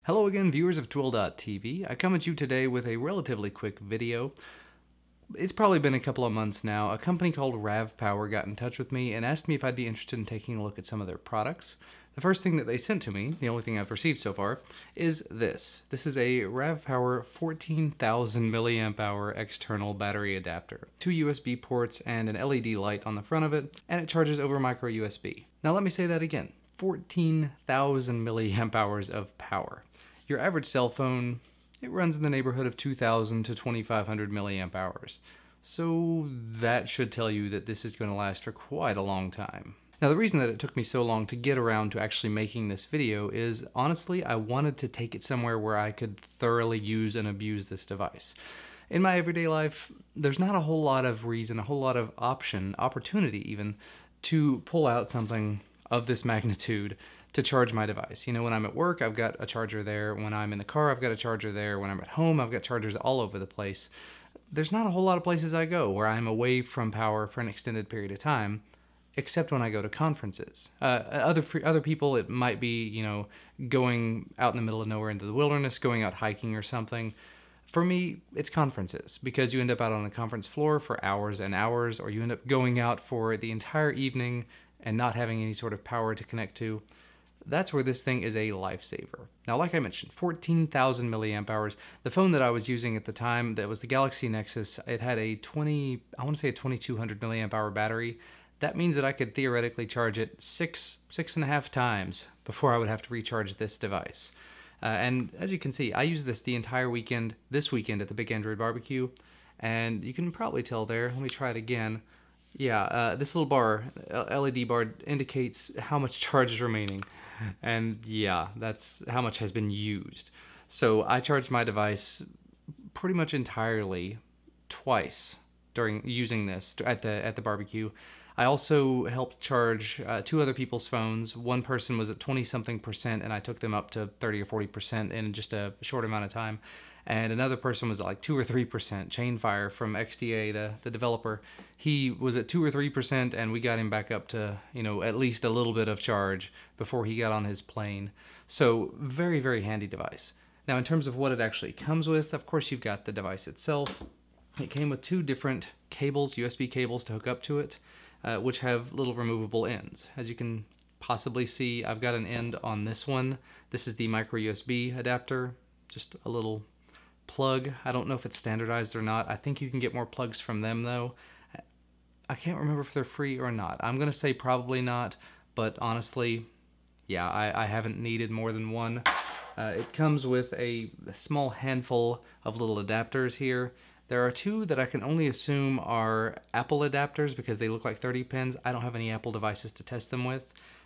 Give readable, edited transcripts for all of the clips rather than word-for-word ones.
Hello again, viewers of Twill.tv. I come at you today with a relatively quick video. It's probably been a couple of months now. A company called RAVPower got in touch with me and asked me if I'd be interested in taking a look at some of their products. The first thing that they sent to me, the only thing I've received so far, is this. This is a RAVPower 14,000mAh external battery adapter. 2 USB ports and an LED light on the front of it, and it charges over micro USB. Now let me say that again. 14,000 milliamp hours of power. Your average cell phone, it runs in the neighborhood of 2,000 to 2,500 milliamp hours. So that should tell you that this is going to last for quite a long time. Now the reason that it took me so long to get around to actually making this video is, honestly, I wanted to take it somewhere where I could thoroughly use and abuse this device. In my everyday life, there's not a whole lot of reason, a whole lot of opportunity even, to pull out something of this magnitude to charge my device. You know, when I'm at work, I've got a charger there. When I'm in the car, I've got a charger there. When I'm at home, I've got chargers all over the place. There's not a whole lot of places I go where I'm away from power for an extended period of time, except when I go to conferences. Other people, it might be, you know, going out in the middle of nowhere into the wilderness, going out hiking or something. For me, it's conferences, because you end up out on the conference floor for hours and hours, or you end up going out for the entire evening and not having any sort of power to connect to. That's where this thing is a lifesaver. Now, like I mentioned, 14,000 milliamp hours. The phone that I was using at the time, that was the Galaxy Nexus, it had a 2200 milliamp hour battery. That means that I could theoretically charge it six and a half times before I would have to recharge this device. And as you can see, I used this the entire weekend, this weekend at the Big Android Barbecue, and you can probably tell there. Let me try it again. Yeah, this little bar, LED bar, indicates how much charge is remaining. And yeah, that's how much has been used. So I charged my device pretty much entirely twice during using this at the barbecue. I also helped charge 2 other people's phones. One person was at 20-something% and I took them up to 30 or 40% in just a short amount of time. And another person was at like 2 or 3%. Chainfire from XDA, the developer, he was at 2 or 3%, and we got him back up to, you know, at least a little bit of charge before he got on his plane. So very, very handy device. Now, in terms of what it actually comes with, of course, you've got the device itself. It came with 2 different cables, USB cables, to hook up to it, which have little removable ends. As you can possibly see, I've got an end on this one. This is the micro USB adapter, just a little plug. I don't know if it's standardized or not. I think you can get more plugs from them though. I can't remember if they're free or not. I'm gonna say probably not, but honestly, yeah, I haven't needed more than one. It comes with a small handful of little adapters here. There are 2 that I can only assume are Apple adapters because they look like 30 pins. I don't have any Apple devices to test them with.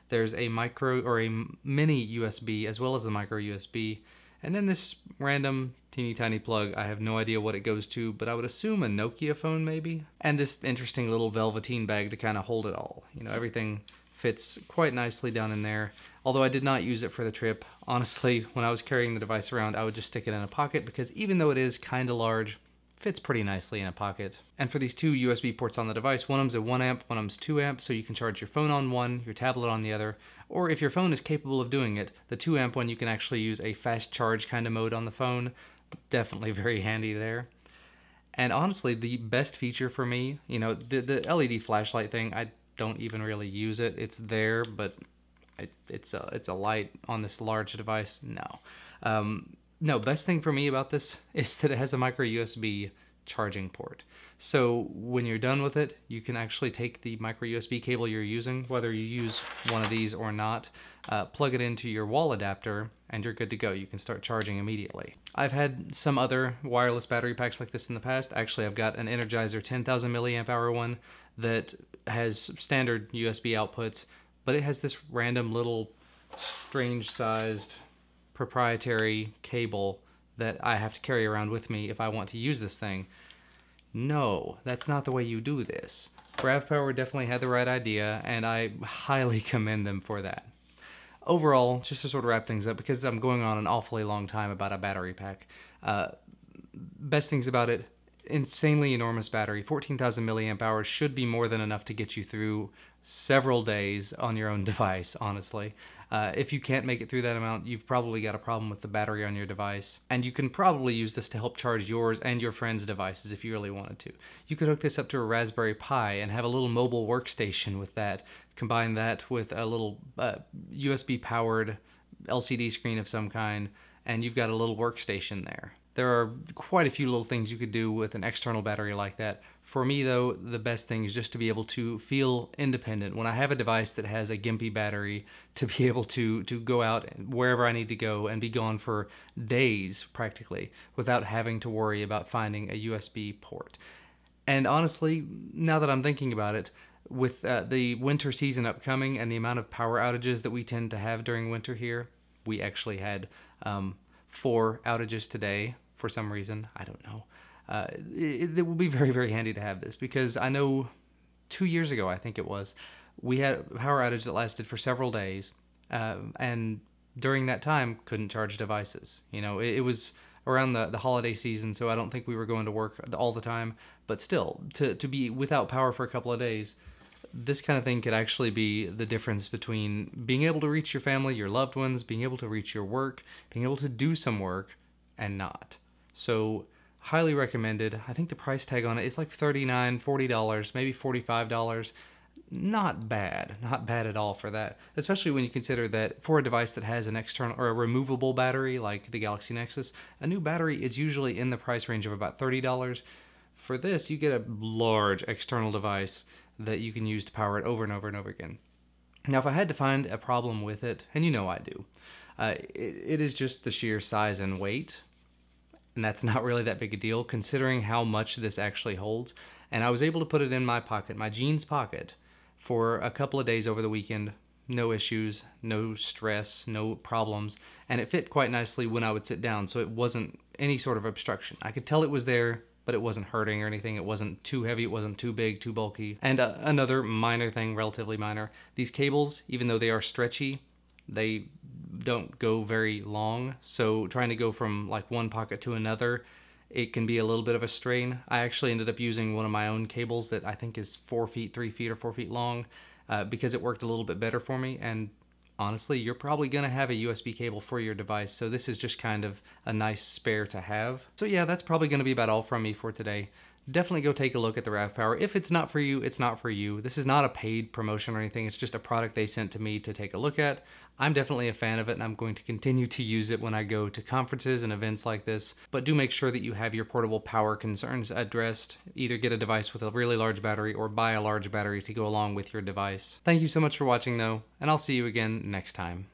There's a micro or a mini USB as well as the micro USB. And then this random teeny tiny plug, I have no idea what it goes to, but I would assume a Nokia phone maybe. And this interesting little velveteen bag to kind of hold it all. You know, everything fits quite nicely down in there. Although I did not use it for the trip. Honestly, when I was carrying the device around, I would just stick it in a pocket because even though it is kind of large, fits pretty nicely in a pocket. And for these 2 USB ports on the device, one of them's a 1 amp, one of them's 2 amp, so you can charge your phone on one, your tablet on the other, or if your phone is capable of doing it, the 2 amp one you can actually use a fast charge kind of mode on the phone. Definitely very handy there. And honestly, the best feature for me, you know, the LED flashlight thing, I don't even really use it. It's there, but it's a light on this large device. No. No, best thing for me about this is that it has a micro USB charging port. So when you're done with it, you can actually take the micro USB cable you're using, whether you use one of these or not, plug it into your wall adapter, and you're good to go. You can start charging immediately. I've had some other wireless battery packs like this in the past. Actually, I've got an Energizer 10,000 milliamp hour one that has standard USB outputs, but it has this random little strange sized proprietary cable that I have to carry around with me if I want to use this thing. No, that's not the way you do this. RAVPower definitely had the right idea, and I highly commend them for that. Overall, just to sort of wrap things up, because I'm going on an awfully long time about a battery pack, best things about it: insanely enormous battery. 14,000 milliamp hours should be more than enough to get you through several days on your own device, honestly. If you can't make it through that amount, you've probably got a problem with the battery on your device. And you can probably use this to help charge yours and your friends' devices if you really wanted to. You could hook this up to a Raspberry Pi and have a little mobile workstation with that. Combine that with a little USB-powered LCD screen of some kind, and you've got a little workstation there. There are quite a few little things you could do with an external battery like that. For me, though, the best thing is just to be able to feel independent. When I have a device that has a gimpy battery, to be able to go out wherever I need to go and be gone for days, practically, without having to worry about finding a USB port. And honestly, now that I'm thinking about it, with the winter season upcoming and the amount of power outages that we tend to have during winter here, we actually had 4 outages today for some reason. I don't know. It will be very, very handy to have this, because I know 2 years ago, I think it was, we had a power outage that lasted for several days, and during that time, couldn't charge devices. You know, it was around the holiday season, so I don't think we were going to work all the time, but still, to be without power for a couple of days, this kind of thing could actually be the difference between being able to reach your family, your loved ones, being able to reach your work, being able to do some work, and not. So, highly recommended. I think the price tag on it is like $39, $40, maybe $45. Not bad. Not bad at all for that. Especially when you consider that for a device that has an external or a removable battery like the Galaxy Nexus, a new battery is usually in the price range of about $30. For this, you get a large external device that you can use to power it over and over and over again. Now, if I had to find a problem with it, and you know I do, it is just the sheer size and weight. And that's not really that big a deal considering how much this actually holds. And I was able to put it in my pocket, my jeans pocket, for a couple of days over the weekend. No issues, no stress, no problems. And it fit quite nicely when I would sit down, so it wasn't any sort of obstruction. I could tell it was there, but it wasn't hurting or anything. It wasn't too heavy, it wasn't too big, too bulky. And another minor thing, relatively minor, these cables, even though they are stretchy, they don't go very long, so trying to go from like one pocket to another, it can be a little bit of a strain. I actually ended up using one of my own cables that I think is 4 feet, 3 feet, or 4 feet long, because it worked a little bit better for me. And honestly, you're probably gonna have a USB cable for your device, so this is just kind of a nice spare to have. So yeah, that's probably gonna be about all from me for today. Definitely go take a look at the RAVPower. If it's not for you, it's not for you. This is not a paid promotion or anything. It's just a product they sent to me to take a look at. I'm definitely a fan of it, and I'm going to continue to use it when I go to conferences and events like this. But do make sure that you have your portable power concerns addressed. Either get a device with a really large battery or buy a large battery to go along with your device. Thank you so much for watching though, and I'll see you again next time.